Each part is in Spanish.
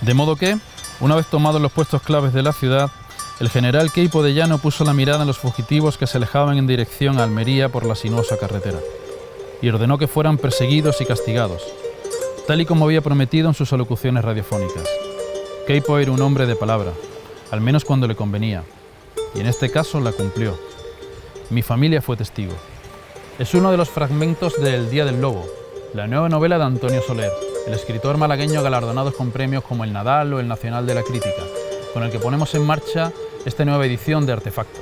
De modo que, una vez tomados los puestos claves de la ciudad, el general Queipo de Llano puso la mirada en los fugitivos que se alejaban en dirección a Almería por la sinuosa carretera, y ordenó que fueran perseguidos y castigados, tal y como había prometido en sus alocuciones radiofónicas. Queipo era un hombre de palabra, al menos cuando le convenía, y en este caso la cumplió. Mi familia fue testigo. Es uno de los fragmentos del Día del Lobo, la nueva novela de Antonio Soler, el escritor malagueño galardonado con premios como el Nadal o el Nacional de la Crítica, con el que ponemos en marcha esta nueva edición de Artefacto.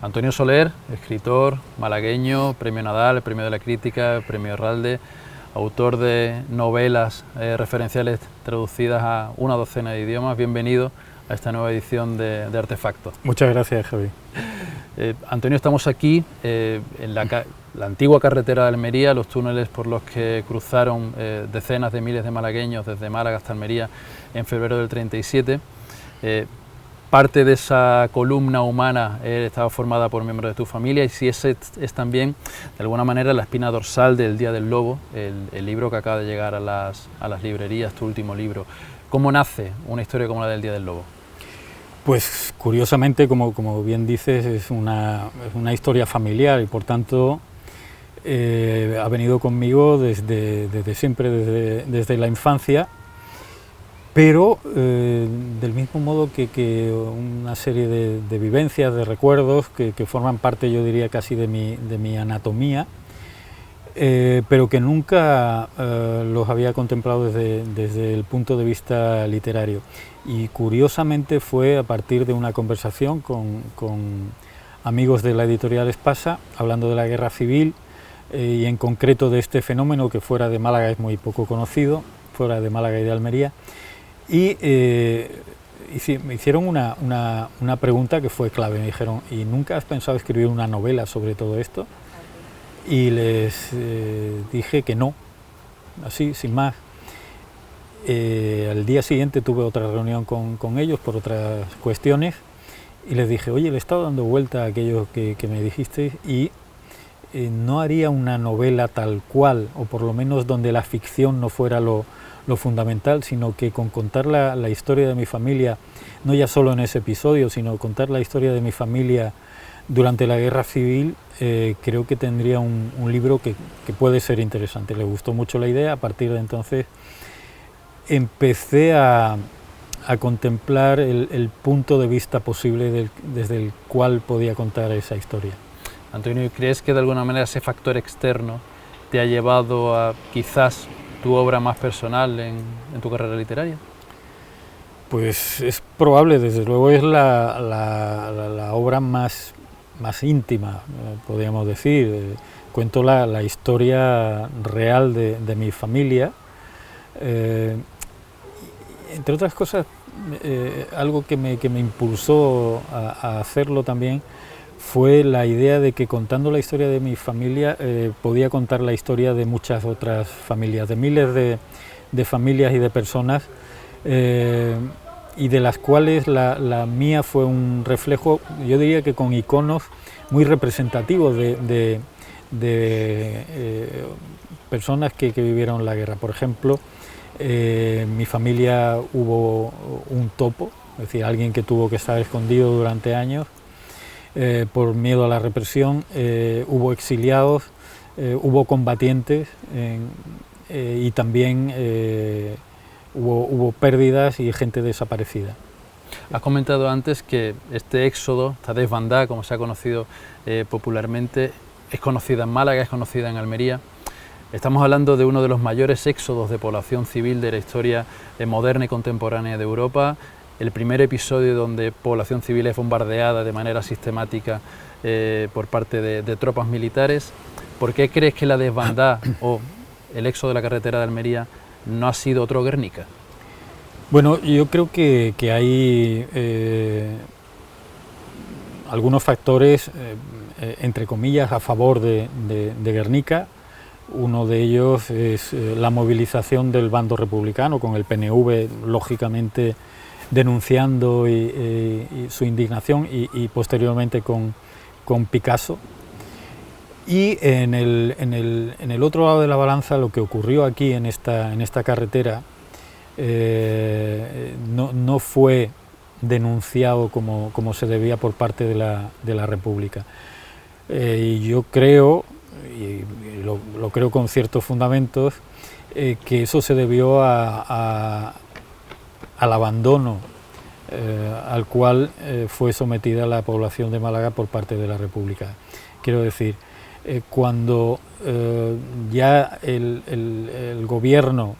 Antonio Soler, escritor malagueño, premio Nadal, premio de la Crítica, premio Herralde, autor de novelas referenciales traducidas a una docena de idiomas. Bienvenido a esta nueva edición de Artefacto. Muchas gracias, Javi. Antonio, estamos aquí en la antigua carretera de Almería, los túneles por los que cruzaron decenas de miles de malagueños desde Málaga hasta Almería en febrero del 37. Parte de esa columna humana estaba formada por miembros de tu familia, y si ese es también, de alguna manera, la espina dorsal del Día del Lobo, el libro que acaba de llegar a las librerías, tu último libro. ¿Cómo nace una historia como la del Día del Lobo? Pues curiosamente, como bien dices, es una historia familiar y por tanto ha venido conmigo desde siempre, desde la infancia. Pero del mismo modo que una serie de vivencias, de recuerdos que forman parte, yo diría, casi de mi anatomía, pero que nunca los había contemplado desde el punto de vista literario. Y curiosamente fue a partir de una conversación con amigos de la editorial Espasa, hablando de la guerra civil y en concreto de este fenómeno que fuera de Málaga es muy poco conocido, fuera de Málaga y de Almería. Y me hicieron una pregunta que fue clave. Me dijeron: ¿y nunca has pensado escribir una novela sobre todo esto? Y les dije que no, así, sin más. Al día siguiente tuve otra reunión con ellos por otras cuestiones y les dije: oye, le he estado dando vuelta a aquello que me dijisteis y no haría una novela tal cual, o por lo menos donde la ficción no fuera lo fundamental, sino que con contar la historia de mi familia, no ya solo en ese episodio, sino contar la historia de mi familia durante la guerra civil, creo que tendría un libro que puede ser interesante. Le gustó mucho la idea. A partir de entonces empecé a contemplar el punto de vista posible desde el cual podía contar esa historia. Antonio, ¿crees que de alguna manera ese factor externo te ha llevado a quizás tu obra más personal en tu carrera literaria? Pues es probable, desde luego es la obra más íntima, podríamos decir. Cuento la historia real de mi familia. Entre otras cosas, algo que me impulsó a hacerlo también fue la idea de que contando la historia de mi familia podía contar la historia de muchas otras familias, de miles de familias y de personas, y de las cuales la mía fue un reflejo, yo diría que con iconos muy representativos de personas que vivieron la guerra. Por ejemplo, en mi familia hubo un topo, es decir, alguien que tuvo que estar escondido durante años por miedo a la represión. Hubo exiliados, hubo combatientes y también hubo pérdidas y gente desaparecida. Has comentado antes que este éxodo, esta desbandada, como se ha conocido popularmente, es conocida en Málaga, es conocida en Almería. Estamos hablando de uno de los mayores éxodos de población civil de la historia moderna y contemporánea de Europa. El primer episodio donde población civil es bombardeada de manera sistemática por parte de tropas militares. ¿Por qué crees que la desbandada o el éxodo de la carretera de Almería no ha sido otro Guernica? Bueno, yo creo que hay algunos factores, entre comillas, a favor de Guernica. Uno de ellos es la movilización del bando republicano, con el PNV lógicamente denunciando y su indignación, y posteriormente con Picasso. Y en el otro lado de la balanza, lo que ocurrió aquí en esta carretera no fue denunciado como se debía por parte de la República. Y yo creo, y lo creo con ciertos fundamentos, que eso se debió al abandono al cual fue sometida la población de Málaga por parte de la República. Quiero decir, cuando ya el gobierno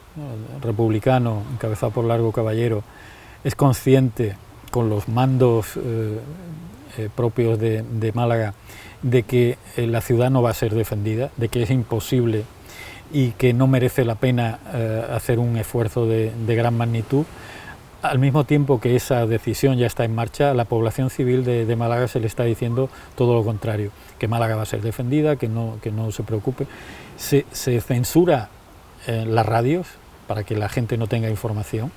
republicano, encabezado por Largo Caballero, es consciente, con los mandos propios de Málaga, de que la ciudad no va a ser defendida, de que es imposible y que no merece la pena hacer un esfuerzo de gran magnitud, al mismo tiempo que esa decisión ya está en marcha, a la población civil de Málaga se le está diciendo todo lo contrario, que Málaga va a ser defendida, que no se preocupe. Se censura las radios para que la gente no tenga información,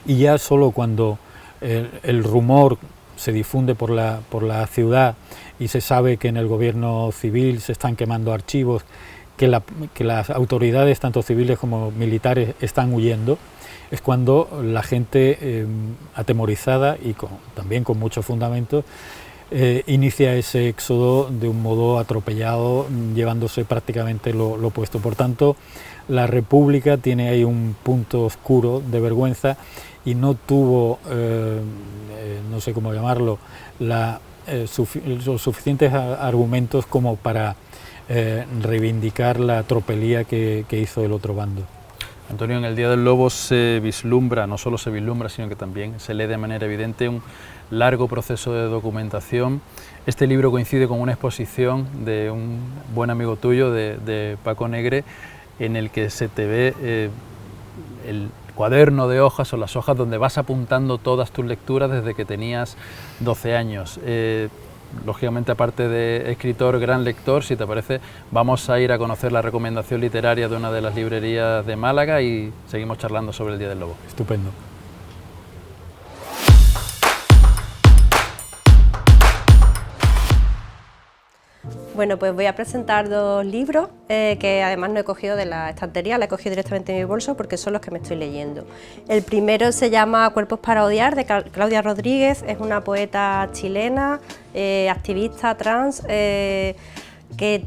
y ya solo cuando el rumor se difunde por la ciudad y se sabe que en el gobierno civil se están quemando archivos, que las autoridades, tanto civiles como militares, están huyendo, es cuando la gente, atemorizada y también con mucho fundamento, inicia ese éxodo de un modo atropellado, llevándose prácticamente lo opuesto. Por tanto, la República tiene ahí un punto oscuro de vergüenza y no tuvo, no sé cómo llamarlo, los suficientes argumentos como para reivindicar la tropelía que hizo el otro bando. Antonio, en el Día del Lobo se vislumbra, no solo se vislumbra, sino que también se lee de manera evidente un largo proceso de documentación. Este libro coincide con una exposición de un buen amigo tuyo, de Paco Negre, en el que se te ve el cuaderno de hojas o las hojas donde vas apuntando todas tus lecturas desde que tenías 12 años. Lógicamente, aparte de escritor, gran lector, si te parece, vamos a ir a conocer la recomendación literaria de una de las librerías de Málaga y seguimos charlando sobre el Día del Lobo. Estupendo. Bueno, pues voy a presentar dos libros que además no he cogido de la estantería, la he cogido directamente en mi bolso porque son los que me estoy leyendo. El primero se llama Cuerpos para odiar, de Claudia Rodríguez, es una poeta chilena, activista trans, que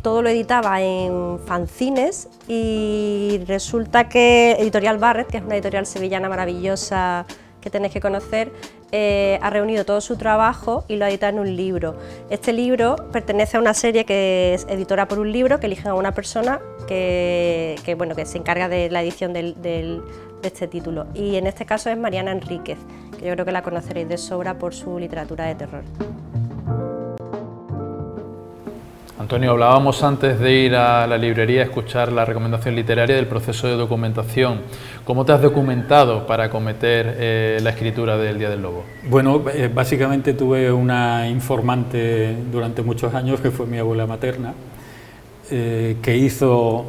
todo lo editaba en fanzines, y resulta que Editorial Barret, que es una editorial sevillana maravillosa que tenéis que conocer, ha reunido todo su trabajo y lo ha editado en un libro. Este libro pertenece a una serie que es Editora por un libro, que eligen a una persona que se encarga de la edición de este título, y en este caso es Mariana Enríquez, que yo creo que la conoceréis de sobra por su literatura de terror. Antonio, hablábamos antes de ir a la librería a escuchar la recomendación literaria del proceso de documentación. ¿Cómo te has documentado para acometer la escritura del Día del Lobo? Bueno, básicamente tuve una informante durante muchos años, que fue mi abuela materna, que hizo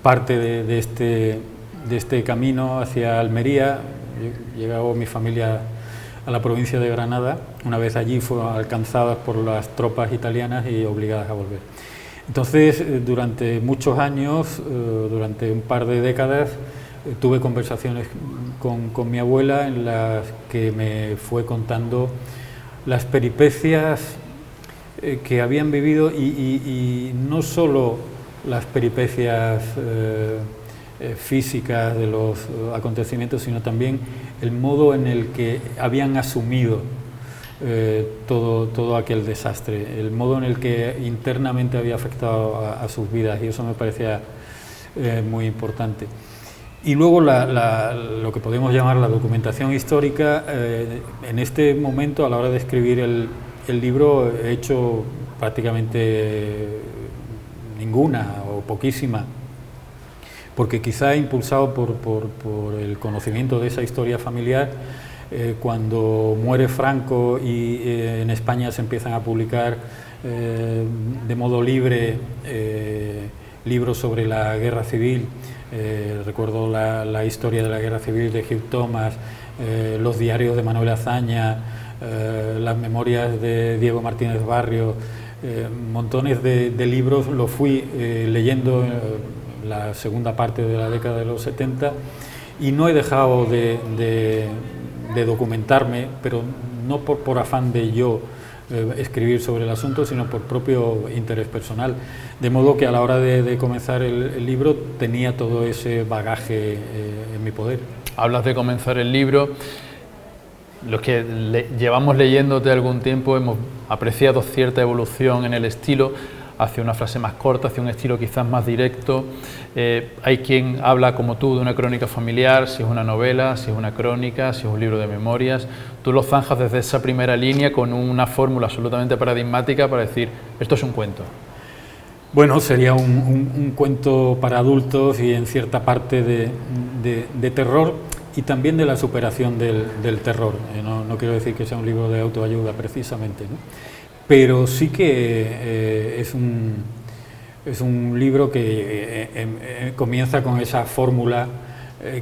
parte de este camino hacia Almería. Llegó mi familia a la provincia de Granada. Una vez allí fueron alcanzadas por las tropas italianas y obligadas a volver. Entonces, durante muchos años, durante un par de décadas, tuve conversaciones con mi abuela en las que me fue contando las peripecias que habían vivido, y no solo las peripecias físicas de los acontecimientos, sino también el modo en el que habían asumido todo aquel desastre, el modo en el que internamente había afectado a sus vidas, y eso me parecía muy importante. Y luego lo que podemos llamar la documentación histórica. En este momento, a la hora de escribir el libro, he hecho prácticamente ninguna o poquísima, porque quizá impulsado por el conocimiento de esa historia familiar. Cuando muere Franco y en España se empiezan a publicar de modo libre libros sobre la guerra civil. Recuerdo la historia de la guerra civil de Hugh Thomas, los diarios de Manuel Azaña, las memorias de Diego Martínez Barrio, montones de libros. Los fui leyendo la segunda parte de la década de los 70 y no he dejado de documentarme, pero no por afán de yo escribir sobre el asunto, sino por propio interés personal. De modo que a la hora de comenzar el libro tenía todo ese bagaje en mi poder. Hablas de comenzar el libro. Los que llevamos leyéndote algún tiempo hemos apreciado cierta evolución en el estilo, hacia una frase más corta, hacia un estilo quizás más directo. Hay quien habla como tú de una crónica familiar, si es una novela, si es una crónica, si es un libro de memorias. Tú lo zanjas desde esa primera línea con una fórmula absolutamente paradigmática para decir, esto es un cuento. Bueno, sería un cuento para adultos y en cierta parte de terror y también de la superación del terror. No quiero decir que sea un libro de autoayuda precisamente, ¿no? Pero sí que es un libro que comienza con esa fórmula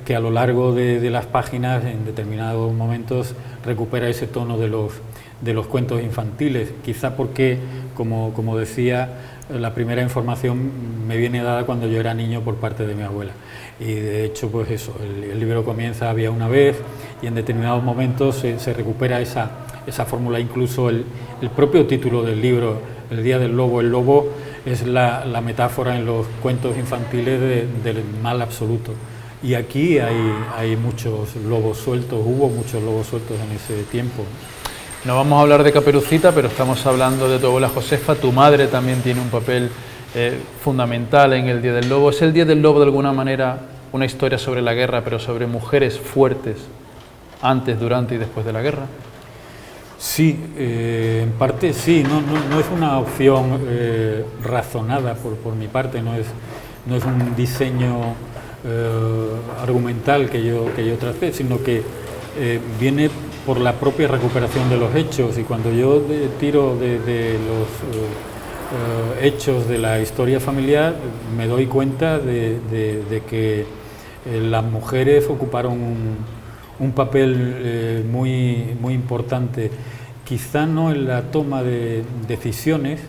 que a lo largo de las páginas, en determinados momentos, recupera ese tono de los cuentos infantiles, quizá porque, como decía, la primera información me viene dada cuando yo era niño por parte de mi abuela. Y de hecho, pues eso, el libro comienza había una vez y en determinados momentos se recupera esa fórmula. Incluso el propio título del libro, El Día del Lobo, el lobo es la metáfora en los cuentos infantiles del mal absoluto. Y aquí hay muchos lobos sueltos, hubo muchos lobos sueltos en ese tiempo. No vamos a hablar de Caperucita, pero estamos hablando de tu abuela Josefa. Tu madre también tiene un papel fundamental en El Día del Lobo. ¿Es El Día del Lobo de alguna manera una historia sobre la guerra, pero sobre mujeres fuertes antes, durante y después de la guerra? Sí, en parte sí. No es una opción razonada por mi parte, no es un diseño argumental que yo tracé, sino que viene por la propia recuperación de los hechos. Y cuando yo tiro de los hechos de la historia familiar, me doy cuenta de que las mujeres ocuparon un papel muy importante, quizá no en la toma de decisiones,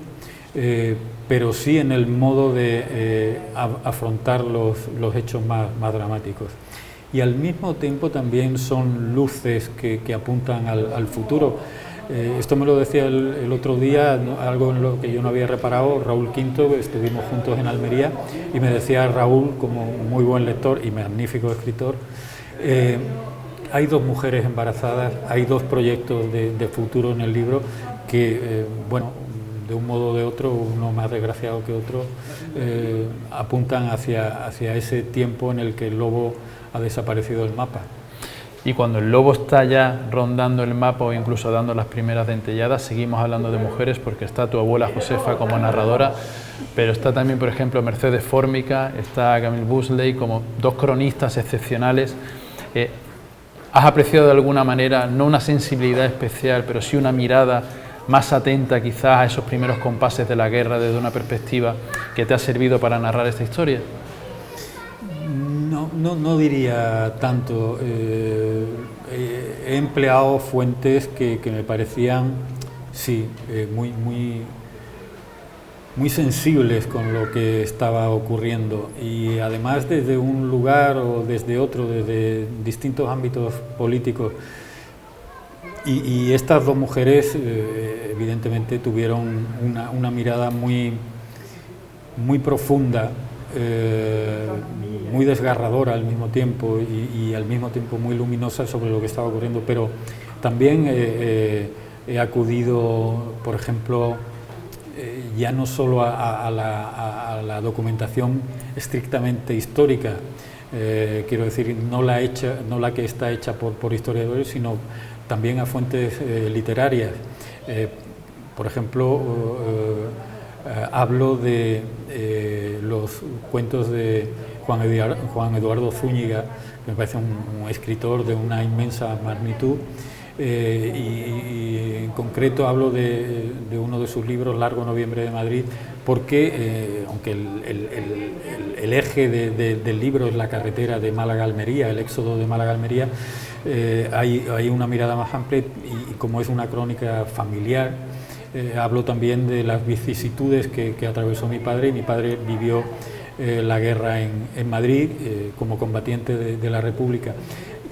pero sí en el modo de afrontar los hechos más dramáticos. Y al mismo tiempo también son luces que apuntan al futuro. Esto me lo decía el otro día, algo en lo que yo no había reparado, Raúl Quinto. Estuvimos juntos en Almería y me decía Raúl, como muy buen lector y magnífico escritor, hay dos mujeres embarazadas, hay dos proyectos de futuro en el libro que, bueno, de un modo o de otro, uno más desgraciado que otro, apuntan hacia ese tiempo en el que el lobo ha desaparecido del mapa. Y cuando el lobo está ya rondando el mapa o incluso dando las primeras dentelladas, seguimos hablando de mujeres porque está tu abuela Josefa como narradora, pero está también, por ejemplo, Mercedes Fórmica, está Camille Busley como dos cronistas excepcionales. ¿Has apreciado de alguna manera, no una sensibilidad especial, pero sí una mirada más atenta quizás a esos primeros compases de la guerra desde una perspectiva que te ha servido para narrar esta historia? No diría tanto. He empleado fuentes que me parecían, sí, muy sensibles con lo que estaba ocurriendo, y además desde un lugar o desde otro, desde distintos ámbitos políticos. Y estas dos mujeres evidentemente tuvieron una mirada muy profunda, muy desgarradora al mismo tiempo y al mismo tiempo muy luminosa sobre lo que estaba ocurriendo. Pero también he acudido, por ejemplo, ya no solo a la documentación estrictamente histórica, quiero decir, no la que está hecha por historiadores, sino también a fuentes literarias. Por ejemplo, hablo de los cuentos de Juan Eduardo Zúñiga, que me parece un escritor de una inmensa magnitud, y en concreto hablo de uno de sus libros, Largo Noviembre de Madrid, porque aunque el eje del libro es la carretera de Málaga a Almería, el éxodo de Málaga a Almería, hay una mirada más amplia y como es una crónica familiar, hablo también de las vicisitudes que atravesó mi padre, y mi padre vivió la guerra en Madrid como combatiente de la República.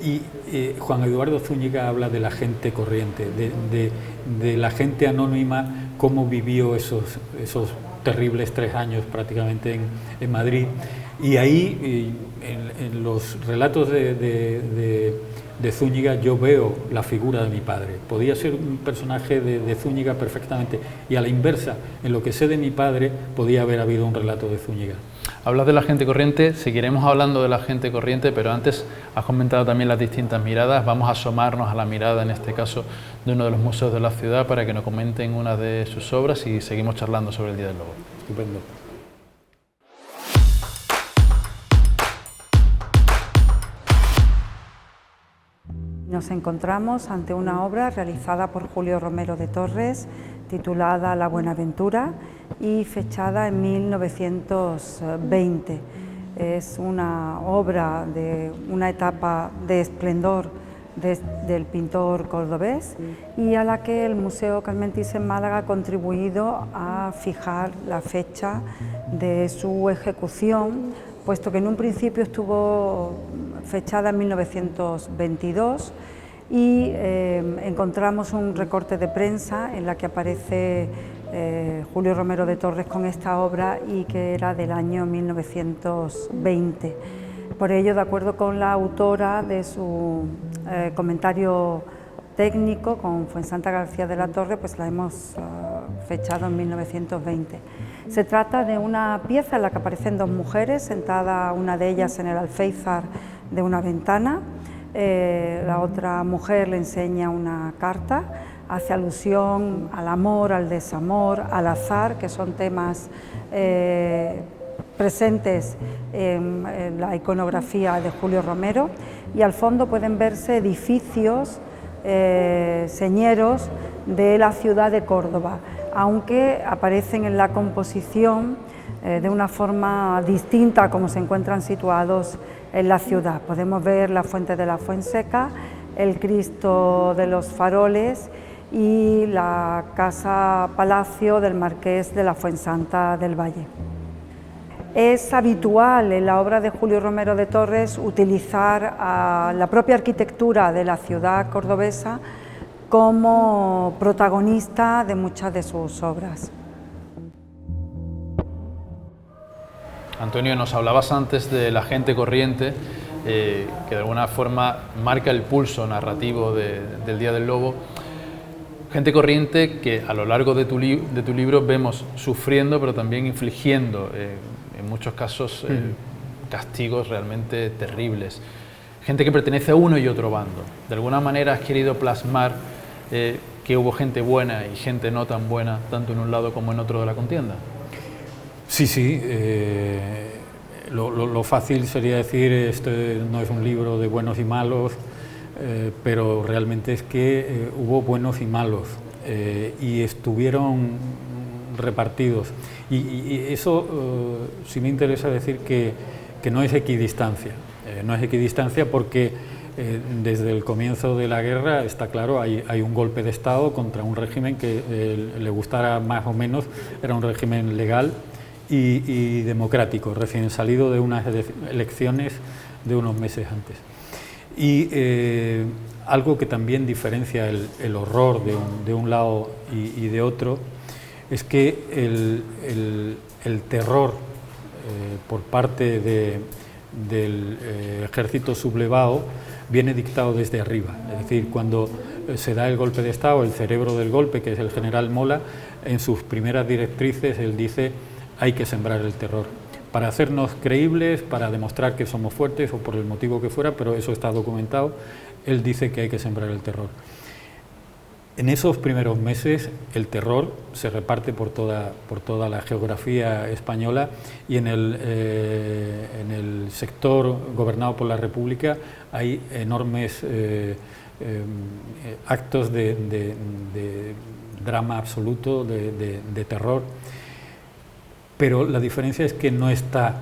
Y Juan Eduardo Zúñiga habla de la gente corriente, de la gente anónima, cómo vivió esos terribles 3 años prácticamente en Madrid. Y ahí, en los relatos de Zúñiga, yo veo la figura de mi padre. Podía ser un personaje de Zúñiga perfectamente, y a la inversa, en lo que sé de mi padre, podía haber habido un relato de Zúñiga. Hablas de la gente corriente, seguiremos hablando de la gente corriente, pero antes has comentado también las distintas miradas. Vamos a asomarnos a la mirada, en este caso, de uno de los museos de la ciudad para que nos comenten una de sus obras y seguimos charlando sobre el Día del Lobo. Estupendo. Nos encontramos ante una obra realizada por Julio Romero de Torres, titulada La Buenaventura y fechada en 1920. Es una obra de una etapa de esplendor del pintor cordobés y a la que el Museo Carmen Thyssen Málaga ha contribuido a fijar la fecha de su ejecución, puesto que en un principio estuvo fechada en 1922 y encontramos un recorte de prensa en la que aparece Julio Romero de Torres con esta obra y que era del año 1920. Por ello, de acuerdo con la autora de su comentario técnico, con Fuensanta García de la Torre, pues la hemos fechado en 1920. Se trata de una pieza en la que aparecen 2 mujeres, sentada una de ellas en el alféizar de una ventana. La otra mujer le enseña una carta, hace alusión al amor, al desamor, al azar, que son temas presentes en la iconografía de Julio Romero, y al fondo pueden verse edificios señeros de la ciudad de Córdoba, aunque aparecen en la composición de una forma distinta a como se encuentran situados en la ciudad. Podemos ver la Fuente de la Fuenseca, el Cristo de los Faroles y la casa palacio del Marqués de la Fuensanta del Valle. Es habitual en la obra de Julio Romero de Torres utilizar a la propia arquitectura de la ciudad cordobesa como protagonista de muchas de sus obras. Antonio, nos hablabas antes de la gente corriente, que de alguna forma marca el pulso narrativo del Día del Lobo. Gente corriente que a lo largo de tu libro vemos sufriendo, pero también infligiendo, en muchos casos, castigos realmente terribles. Gente que pertenece a uno y otro bando. De alguna manera has querido plasmar que hubo gente buena y gente no tan buena, tanto en un lado como en otro de la contienda. Sí, lo fácil sería decir este no es un libro de buenos y malos, pero realmente es que hubo buenos y malos y estuvieron repartidos. Y eso sí me interesa decir que no es equidistancia. No es equidistancia porque desde el comienzo de la guerra, está claro, hay un golpe de Estado contra un régimen que le gustara más o menos, era un régimen legal y democrático, recién salido de unas elecciones de unos meses antes. Y algo que también diferencia el horror de un lado y de otro es que el terror por parte del ejército sublevado viene dictado desde arriba. Es decir, cuando se da el golpe de Estado, el cerebro del golpe, que es el general Mola, en sus primeras directrices él dice: hay que sembrar el terror, para hacernos creíbles, para demostrar que somos fuertes o por el motivo que fuera, pero eso está documentado. Él dice que hay que sembrar el terror. En esos primeros meses el terror se reparte por toda la geografía española y en el sector gobernado por la República hay enormes actos de drama absoluto, de terror. Pero la diferencia es que no está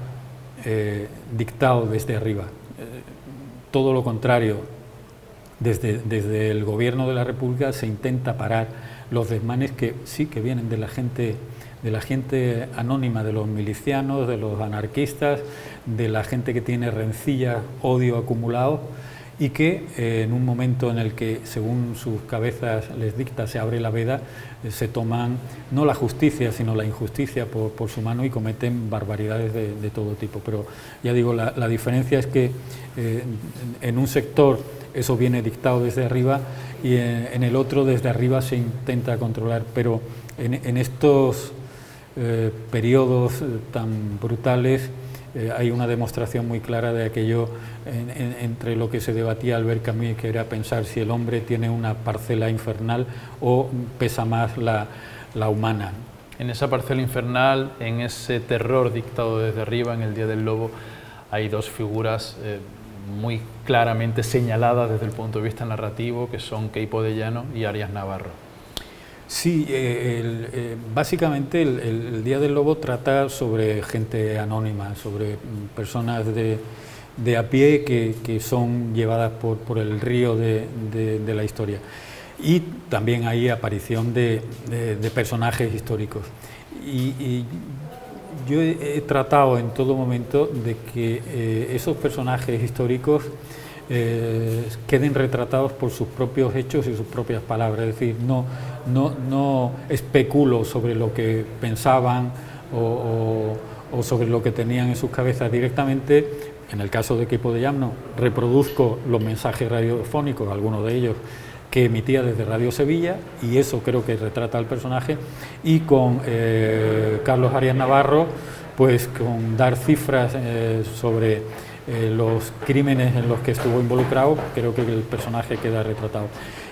dictado desde arriba. Todo lo contrario, desde el gobierno de la República se intenta parar los desmanes que sí que vienen de la gente anónima, de los milicianos, de los anarquistas, de la gente que tiene rencilla, odio acumulado, y que en un momento en el que, según sus cabezas les dicta, se abre la veda, se toman no la justicia, sino la injusticia por su mano y cometen barbaridades de todo tipo. Pero ya digo, la diferencia es que en un sector eso viene dictado desde arriba y en el otro desde arriba se intenta controlar, pero en estos periodos tan brutales hay una demostración muy clara de aquello entre lo que se debatía Albert Camus, que era pensar si el hombre tiene una parcela infernal o pesa más la humana. En esa parcela infernal, en ese terror dictado desde arriba, en el Día del Lobo, hay dos figuras muy claramente señaladas desde el punto de vista narrativo, que son Queipo de Llano y Arias Navarro. Sí, básicamente el Día del Lobo trata sobre gente anónima, sobre personas de a pie que son llevadas por el río de la historia. Y también hay aparición de personajes históricos. Y yo he tratado en todo momento de que esos personajes históricos queden retratados por sus propios hechos y sus propias palabras, es decir, no especulo sobre lo que pensaban o sobre lo que tenían en sus cabezas directamente. En el caso de Queipo de Llano, reproduzco los mensajes radiofónicos, algunos de ellos que emitía desde Radio Sevilla, y eso creo que retrata al personaje. Y con Carlos Arias Navarro, pues con dar cifras sobre los crímenes en los que estuvo involucrado, creo que el personaje queda retratado.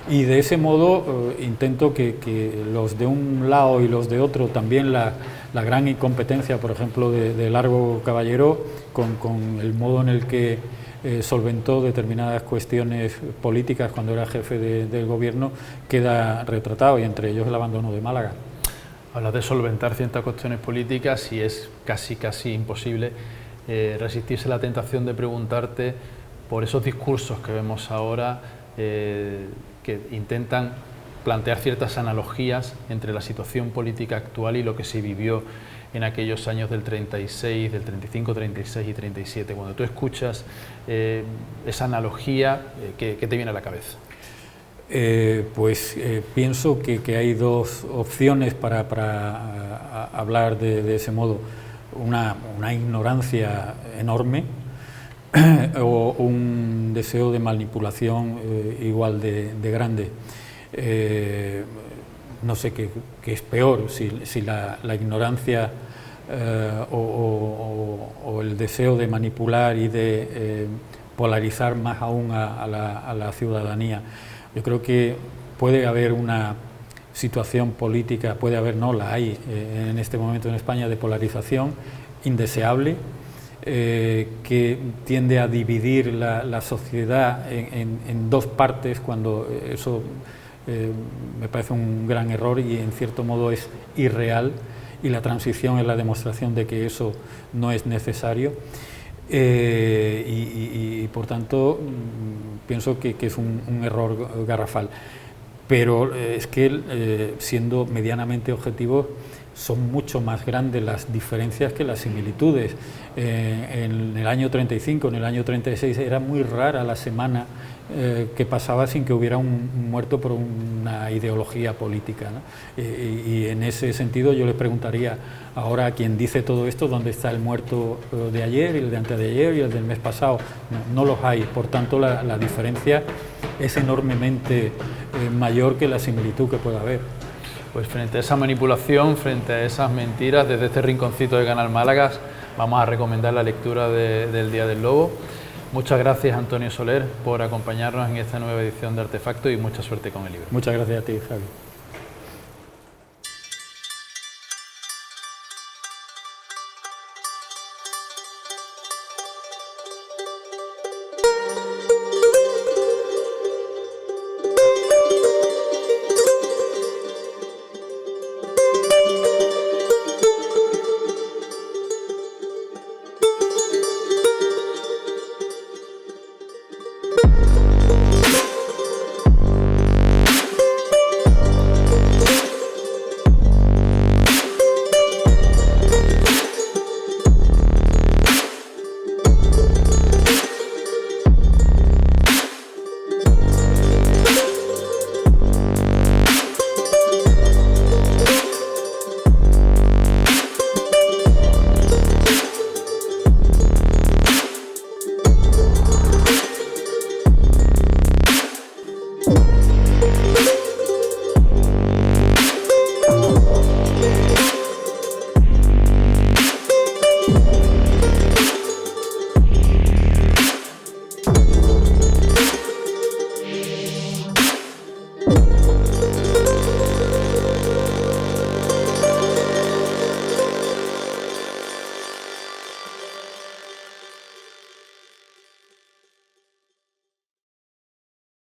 Y de ese modo intento que los de un lado y los de otro, también la gran incompetencia, por ejemplo, de Largo Caballero, con el modo en el que solventó determinadas cuestiones políticas cuando era jefe del gobierno, queda retratado, y entre ellos el abandono de Málaga. Hablas de solventar ciertas cuestiones políticas y es casi imposible resistirse a la tentación de preguntarte por esos discursos que vemos ahora que intentan plantear ciertas analogías entre la situación política actual y lo que se vivió en aquellos años del 36, del 35, 36 y 37. Cuando tú escuchas esa analogía, ¿qué te viene a la cabeza? Pienso que hay dos opciones para hablar de ese modo. Una ignorancia enorme o un deseo de manipulación igual de grande. No sé qué es peor, si la ignorancia o el deseo de manipular y de polarizar más aún a la ciudadanía. Yo creo que puede haber una situación política, la hay en este momento en España, de polarización indeseable, que tiende a dividir la sociedad en dos partes, cuando eso me parece un gran error y en cierto modo es irreal, y la transición es la demostración de que eso no es necesario, y por tanto pienso que es un error garrafal. Pero es que, siendo medianamente objetivos, son mucho más grandes las diferencias que las similitudes. En el año 35, en el año 36, era muy rara la semana que pasaba sin que hubiera un muerto por una ideología política, ¿no? Y en ese sentido yo les preguntaría ahora a quien dice todo esto, ¿dónde está el muerto de ayer, y el de antes de ayer y el del mes pasado? No los hay, por tanto la diferencia es enormemente mayor que la similitud que pueda haber. Pues frente a esa manipulación, frente a esas mentiras, desde este rinconcito de Canal Málaga vamos a recomendar la lectura del Día del Lobo. Muchas gracias, Antonio Soler, por acompañarnos en esta nueva edición de Artefacto, y mucha suerte con el libro. Muchas gracias a ti, Javi.